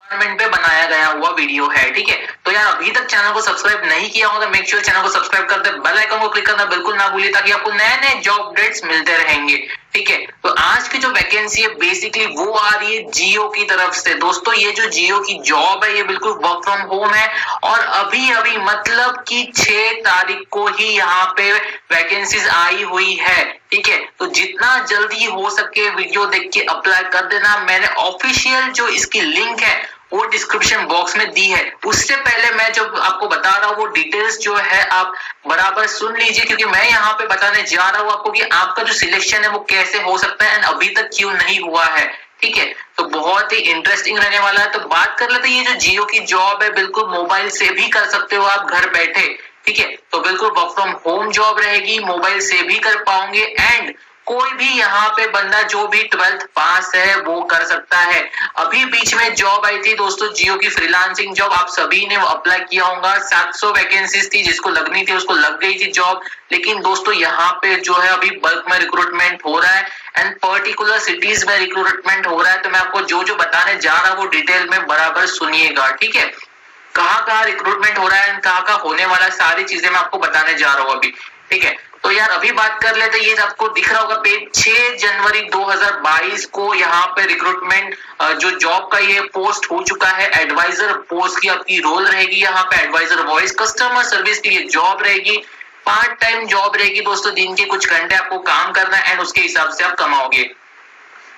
पे बनाया गया हुआ वीडियो है। ठीक है, तो यार अभी तक चैनल को सब्सक्राइब नहीं किया हो तो मेक श्योर चैनल को सब्सक्राइब कर दे, बेल आइकन को क्लिक करना बिल्कुल ना भूलिए ताकि आपको नए नए जॉब अपडेट्स मिलते रहेंगे। ठीक है, तो आज की जो वैकेंसी है बेसिकली वो आ रही है जियो की तरफ से। दोस्तों ये जो जियो की जॉब है ये बिल्कुल वर्क फ्रॉम होम है और अभी अभी मतलब कि 6 तारीख को ही यहाँ पे वैकेंसीज आई हुई है। ठीक है, तो जितना जल्दी हो सके वीडियो देख के अप्लाई कर देना। मैंने ऑफिशियल जो इसकी लिंक है वो डिस्क्रिप्शन बॉक्स में दी है। उससे पहले मैं जो आपको बता रहा हूँ वो डिटेल्स जो है आप बराबर सुन लीजिए, क्योंकि मैं यहाँ पे बताने जा रहा हूँ आपको कि आपका जो सिलेक्शन है वो कैसे हो सकता है एंड अभी तक क्यों नहीं हुआ है। ठीक है, तो बहुत ही इंटरेस्टिंग रहने वाला है। तो बात कर लेते हैं, ये जो जियो की जॉब है बिल्कुल मोबाइल से भी कर सकते हो आप घर बैठे। ठीक है, तो बिल्कुल वर्क फ्रॉम होम जॉब रहेगी, मोबाइल से भी कर पाओगे एंड कोई भी यहाँ पे बंदा जो भी 12th पास है वो कर सकता है। अभी बीच में जॉब आई थी दोस्तों जियो की फ्रीलांसिंग जॉब, आप सभी ने अप्लाई किया होगा। 700 वैकेंसीज थी, जिसको लगनी थी उसको लग गई थी जॉब। लेकिन दोस्तों यहाँ पे जो है अभी बल्क में रिक्रूटमेंट हो रहा है एंड पर्टिकुलर सिटीज में रिक्रूटमेंट हो रहा है। तो मैं आपको जो जो बताने जा रहा हूँ वो डिटेल में बराबर सुनिएगा। ठीक है, कहाँ रिक्रूटमेंट हो रहा है, कहाँ होने वाला है, सारी चीजें मैं आपको बताने जा रहा हूँ अभी। ठीक है, तो यार अभी बात कर लेते हैं, ये आपको दिख रहा होगा पेज 6 जनवरी 2022 को यहाँ पे रिक्रूटमेंट जो जॉब का ये पोस्ट हो चुका है। एडवाइजर पोस्ट की आपकी रोल रहेगी यहाँ पे, एडवाइजर वॉइस कस्टमर सर्विस की ये जॉब रहेगी। पार्ट टाइम जॉब रहेगी दोस्तों, दिन के कुछ घंटे आपको काम करना है एंड उसके हिसाब से आप कमाओगे।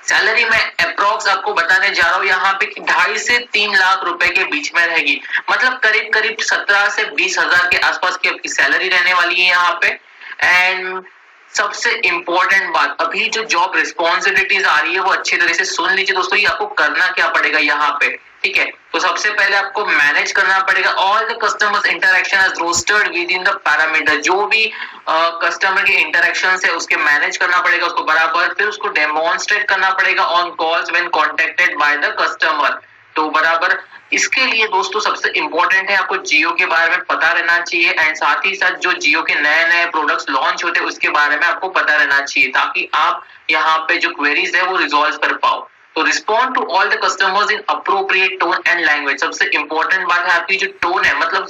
सैलरी में अप्रोक्स आपको बताने जा रहा हूँ यहाँ पे कि 2.5 से 3 लाख रुपए के बीच में रहेगी। मतलब करीब करीब 17 से 20 हजार के आसपास की आपकी सैलरी रहने वाली है यहाँ पे। एंड सबसे इंपॉर्टेंट बात, अभी जो जॉब रिस्पॉन्सिबिलिटीज आ रही है वो अच्छी तरह से सुन लीजिए दोस्तों। ये आपको करना क्या पड़ेगा यहाँ पे। ठीक है, तो सबसे पहले आपको मैनेज करना पड़ेगा all the customers interaction as rostered within the parameter. जो भी कस्टमर के इंटरेक्शन है उसके मैनेज करना पड़ेगा उसको बराबर, फिर उसको डेमोन्स्ट्रेट करना पड़ेगा on calls when contacted by the customer. तो बराबर इसके लिए दोस्तों सबसे इंपॉर्टेंट है आपको जियो के बारे में पता रहना चाहिए एंड साथ ही साथ जो जियो के नए नए प्रोडक्ट्स लॉन्च होते हैं उसके बारे में आपको पता रहना चाहिए ताकि आप यहाँ पे जो क्वेरीज है वो रिजॉल्व कर पाओ। तो respond to all the customers in appropriate tone and language. सबसे इंपॉर्टेंट बात है आपकी जो टोन है, मतलब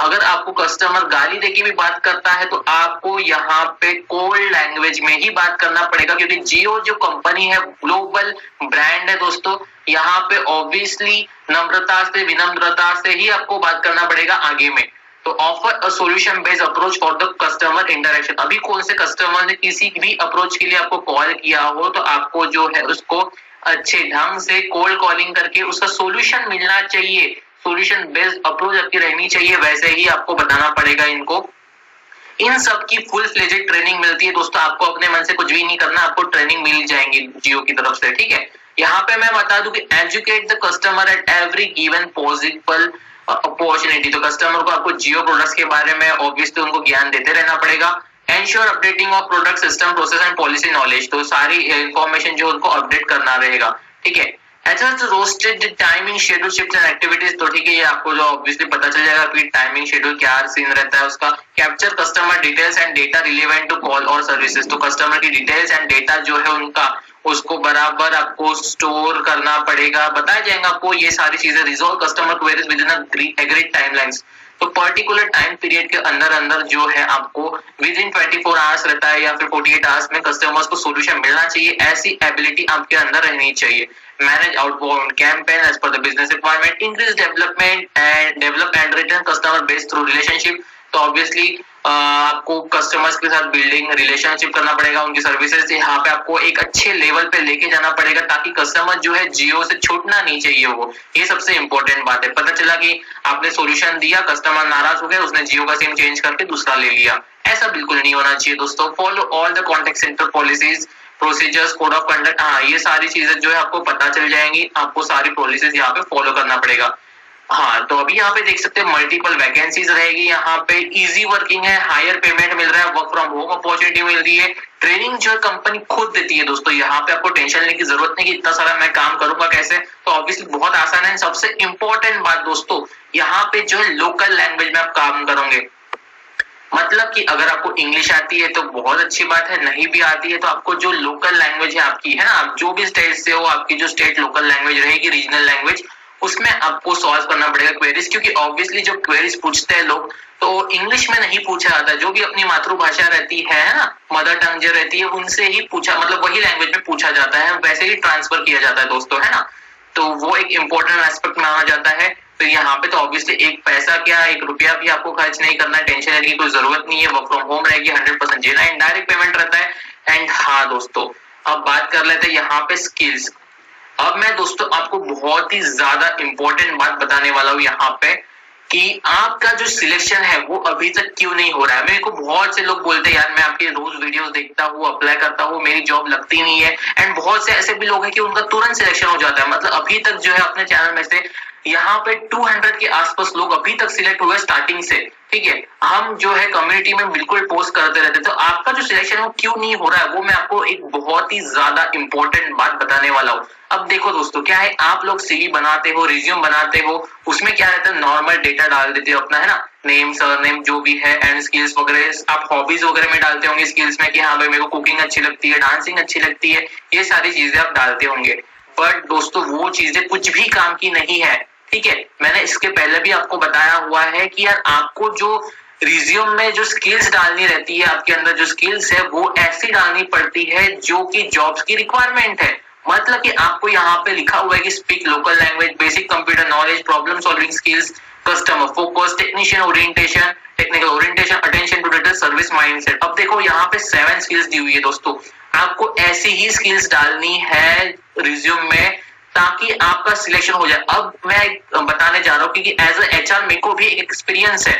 अगर आपको कस्टमर गाली देके भी बात करता है तो आपको यहाँ पे कोल्ड लैंग्वेज में ही बात करना पड़ेगा, क्योंकि जियो जो कंपनी है ग्लोबल ब्रांड है दोस्तों। यहाँ पे ऑब्वियसली नम्रता से विनम्रता से ही आपको बात करना पड़ेगा आगे में। तो offer a solution based approach for the customer interaction. अभी कौन से कस्टमर ने किसी भी अप्रोच के लिए आपको कॉल किया हो तो आपको जो है उसको अच्छे ढंग से कोल्ड कॉलिंग करके उसका सॉल्यूशन मिलना चाहिए। सॉल्यूशन बेस्ड अप्रोच आपकी रहनी चाहिए, वैसे ही आपको बताना पड़ेगा इनको। इन सब की फुल फ्लेजेड ट्रेनिंग मिलती है दोस्तों, आपको अपने मन से कुछ भी नहीं करना, आपको ट्रेनिंग मिल जाएंगी जियो की तरफ से। ठीक है, यहाँ पे मैं बता दूं कि educate the customer at every given possible opportunity. तो कस्टमर को आपको जियो प्रोडक्ट्स के बारे में ऑब्वियसली उनको ज्ञान देते रहना पड़ेगा। Ensure updating of product system process and policy knowledge. तो सारी इंफॉर्मेशन जो उनको अपडेट करना रहेगा। ठीक है, roasted timing schedule shift and activities. तो ठीक है, ये आपको जो ऑब्वियसली पता चल जाएगा कि टाइमिंग शेड्यूल क्या सीन रहता है उसका। Capture customer details and data relevant to call और सर्विसेज। तो कस्टमर की डिटेल्स एंड डेटा जो है उनका उसको बराबर आपको स्टोर करना पड़ेगा। बताया जाएगा आपको ये सारी चीजें। Resolve customer queries with in agreed timelines. तो पर्टिकुलर टाइम पीरियड के अंदर अंदर जो है आपको विद इन 24 आवर्स रहता है या फिर 48 आवर्स में कस्टमर्स को सॉल्यूशन मिलना चाहिए। ऐसी एबिलिटी आपके अंदर रहनी चाहिए। Manage outbound campaign as per the business requirement. Increase develop and return customer base through relationship. तो ऑब्वियसली आपको कस्टमर्स के साथ बिल्डिंग रिलेशनशिप करना पड़ेगा, उनकी सर्विसेज यहाँ पे आपको एक अच्छे लेवल पे लेके जाना पड़ेगा ताकि कस्टमर जो है जियो से छूटना नहीं चाहिए वो। ये सबसे इंपॉर्टेंट बात है। पता चला कि आपने सॉल्यूशन दिया, कस्टमर नाराज हो गया, उसने जियो का सिम चेंज करके दूसरा ले लिया, ऐसा बिल्कुल नहीं होना चाहिए दोस्तों। Follow all the contact centre policies procedures code of conduct. हाँ, ये सारी चीजें जो है आपको पता चल जाएंगी, आपको सारी पॉलिसीज यहाँ पे फॉलो करना पड़ेगा। हाँ, तो अभी यहाँ पे देख सकते हैं मल्टीपल वैकेंसीज रहेगी। यहाँ पे इजी वर्किंग है, हायर पेमेंट मिल रहा है, वर्क फ्रॉम होम अपॉर्चुनिटी मिल रही है। ट्रेनिंग जो है कंपनी खुद देती है दोस्तों, यहाँ पे आपको टेंशन लेने की जरूरत नहीं कि इतना सारा मैं काम करूंगा कैसे। तो ऑब्वियसली बहुत आसान है। सबसे इंपॉर्टेंट बात दोस्तों, यहाँ पे जो है लोकल लैंग्वेज में आप काम करोगे। मतलब कि अगर आपको इंग्लिश आती है तो बहुत अच्छी बात है, नहीं भी आती है तो आपको जो लोकल लैंग्वेज है आपकी, है ना, आप जो भी स्टेट से हो आपकी जो स्टेट लोकल लैंग्वेज रहेगी, रीजनल लैंग्वेज, उसमें आपको सॉल्व करना पड़ेगा क्वेरीज, क्योंकि ऑब्वियसली जो क्वेरीज पूछते हैं लोग तो इंग्लिश में नहीं पूछा जाता, जो भी अपनी मातृभाषा रहती है ना, मदर टंग जो रहती है उनसे ही पूछा, मतलब वही लैंग्वेज में पूछा जाता है, वैसे ही ट्रांसफर किया जाता है दोस्तों, है ना। तो वो एक इम्पोर्टेंट एस्पेक्ट माना जाता है। तो यहाँ पे तो ऑब्वियसली एक पैसा क्या, एक रुपया भी आपको खर्च नहीं करना है, टेंशन लेने की कोई जरूरत नहीं है, वर्क फ्रॉम होम रहेगी, 100% जीना, इनडायरेक्ट पेमेंट रहता है। एंड हाँ दोस्तों, अब बात कर लेते हैं यहाँ पे स्किल्स। अब मैं दोस्तों आपको बहुत ही ज्यादा इंपॉर्टेंट बात बताने वाला हूँ यहाँ पे, कि आपका जो सिलेक्शन है वो अभी तक क्यों नहीं हो रहा है। मेरे को बहुत से लोग बोलते हैं यार मैं आपके रोज वीडियोस देखता हूँ, अप्लाई करता हूँ, मेरी जॉब लगती नहीं है। एंड बहुत से ऐसे भी लोग हैं कि उनका तुरंत सिलेक्शन हो जाता है, मतलब अभी तक जो है अपने चैनल में से यहाँ पे 200 के आसपास लोग अभी तक सिलेक्ट हुए स्टार्टिंग से, ठीक है। हम जो है कम्युनिटी में बिल्कुल पोस्ट करते रहते, तो आपका जो सिलेक्शन है वो क्यों नहीं हो रहा है, वो मैं आपको एक बहुत ही ज्यादा इंपॉर्टेंट बात बताने वाला हूँ। अब देखो दोस्तों, क्या है, आप लोग सीवी बनाते हो, रिज्यूम बनाते हो, उसमें क्या रहता है, नॉर्मल डेटा डाल देते हो अपना, है ना, नेम सरनेम जो भी है, एंड स्किल्स वगैरह। आप हॉबीज वगैरह में डालते होंगे स्किल्स में कि हाँ भाई मेरे को कुकिंग अच्छी लगती है, डांसिंग अच्छी लगती है, ये सारी चीजें आप डालते होंगे। बट दोस्तों वो चीजें कुछ भी काम की नहीं है, ठीक है। मैंने इसके पहले भी आपको बताया हुआ है कि यार आपको जो रिज्यूम में जो स्किल्स डालनी रहती है, आपके अंदर जो स्किल्स है वो ऐसी डालनी पड़ती है जो कि जॉब्स की रिक्वायरमेंट है। मतलब कि आपको यहाँ पे लिखा हुआ है कि speak local language, basic computer knowledge, problem solving skills, customer focus, technician orientation, technical orientation, attention to detail, service mindset. अब देखो यहाँ पे 7 स्किल्स दी हुई है दोस्तों, आपको ऐसी ही स्किल्स डालनी है रिज्यूम में ताकि आपका सिलेक्शन हो जाए। अब मैं बताने जा रहा हूँ क्योंकि एज अ एचआर मेरे को भी एक एक्सपीरियंस है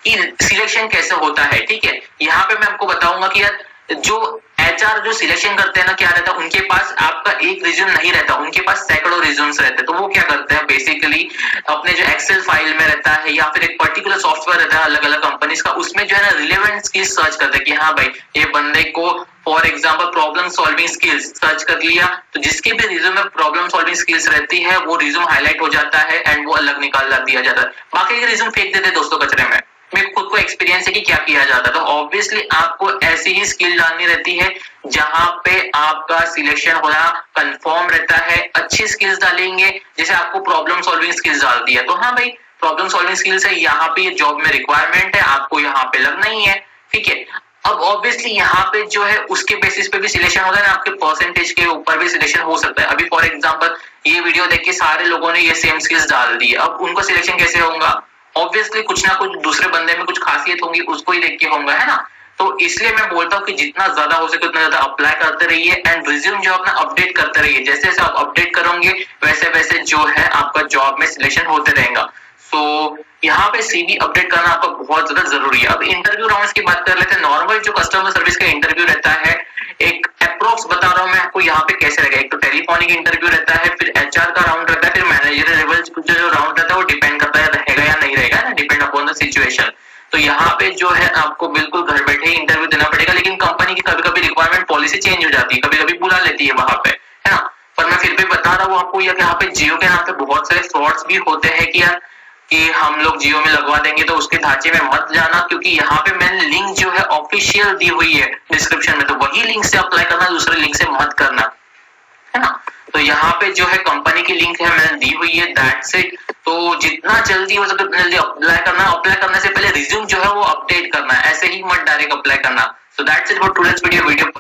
कि सिलेक्शन कैसे होता है, ठीक है। यहाँ पे मैं आपको बताऊंगा कि यार जो एचआर जो सिलेक्शन करते हैं ना, क्या रहता है, उनके पास आपका एक रिज्यूम नहीं रहता, उनके पास सैकड़ों रिज्यूम्स रहते हैं। तो वो क्या करते हैं, बेसिकली अपने जो एक्सेल फाइल में रहता है या फिर एक पर्टिकुलर सॉफ्टवेयर रहता है अलग अलग कंपनीज का, उसमें जो है ना रिलेवेंट स्किल्स सर्च करते हैं कि हाँ भाई ये बंदे को for example problem solving skills search कर लिया, तो जिसके भी रिज्यूम में प्रॉब्लम सॉल्विंग स्किल्स रहती है वो रिज्यूम हाईलाइट हो जाता है एंड वो अलग निकाल दिया जाता है, बाकी के रिज्यूम फेंक देते दोस्तों कचरे में। मेरे खुद को एक्सपीरियंस है कि क्या किया जाता है। तो ऑब्वियसली आपको ऐसी ही स्किल डालनी रहती है जहां पे आपका सिलेक्शन होना कंफर्म रहता है। अच्छी स्किल्स डालेंगे, जैसे आपको प्रॉब्लम सॉल्विंग स्किल्स डाल दी है तो हाँ भाई प्रॉब्लम सॉल्विंग स्किल्स है, यहाँ पे ये जॉब में रिक्वायरमेंट है, आपको यहाँ पे लगना ही है, ठीक है। अब ऑब्वियसली यहाँ पे जो है उसके बेसिस पे भी सिलेक्शन होता है ना, आपके परसेंटेज के ऊपर भी सिलेक्शन हो सकता है। अभी फॉर एग्जांपल ये वीडियो देख के सारे लोगों ने ये सेम स्किल्स डाल दी है, अब उनको सिलेक्शन कैसे होगा, ऑब्वियसली कुछ ना कुछ दूसरे बंदे में कुछ खासियत होगी, उसको ही देख के होगा, है ना। तो इसलिए मैं बोलता हूँ कि जितना ज्यादा हो सके उतना ज्यादा अप्लाई करते रहिए एंड रिज्यूम जो अपना अपडेट करते रहिए। जैसे जैसे आप अपडेट करोगे वैसे वैसे जो है आपका जॉब में सिलेक्शन होते रहेगा। सो यहाँ पे सीवी अपडेट करना आपका बहुत ज्यादा जरूरी है। अब इंटरव्यू राउंड्स की बात कर लेते हैं। नॉर्मल जो कस्टमर सर्विस का इंटरव्यू रहता है, एक अप्रोक्स बता रहा हूँ मैं आपको यहाँ पे कैसे रहेगा। एक तो टेलीफोनिक इंटरव्यू रहता है, फिर एचआर का राउंड रहता है, फिर मैनेजर लेवल जो राउंड रहता है वो डिपेंड करता है रहेगा या नहीं रहेगा ना, डिपेंड अपॉन द सिचुएशन। तो यहाँ पे जो है आपको बिल्कुल घर बैठे ही इंटरव्यू देना पड़ेगा, लेकिन कंपनी की कभी कभी रिक्वायरमेंट पॉलिसी चेंज हो जाती है, कभी कभी बुला लेती है वहां पे, है ना। पर मैं फिर भी बता रहा हूँ आपको यहाँ पे जियो के नाम पे बहुत सारे फ्रॉड्स भी होते हैं कि यार कि हम लोग जियो में लगवा देंगे, तो उसके ढांचे में मत जाना, क्योंकि यहाँ पे मैंने लिंक जो है ऑफिशियल दी हुई है डिस्क्रिप्शन में, तो वही लिंक से अप्लाई करना, दूसरे लिंक से मत करना, है ना। तो यहाँ पे जो है कंपनी की लिंक है मैंने दी हुई है, दैट्स इट। तो जितना जल्दी हो सके उतना जल्दी अप्लाई करना। अप्लाई करने से पहले रिज्यूम जो है वो अपडेट करना है, ऐसे ही मत डायरेक्ट अप्लाई करना। So that's it for today's video.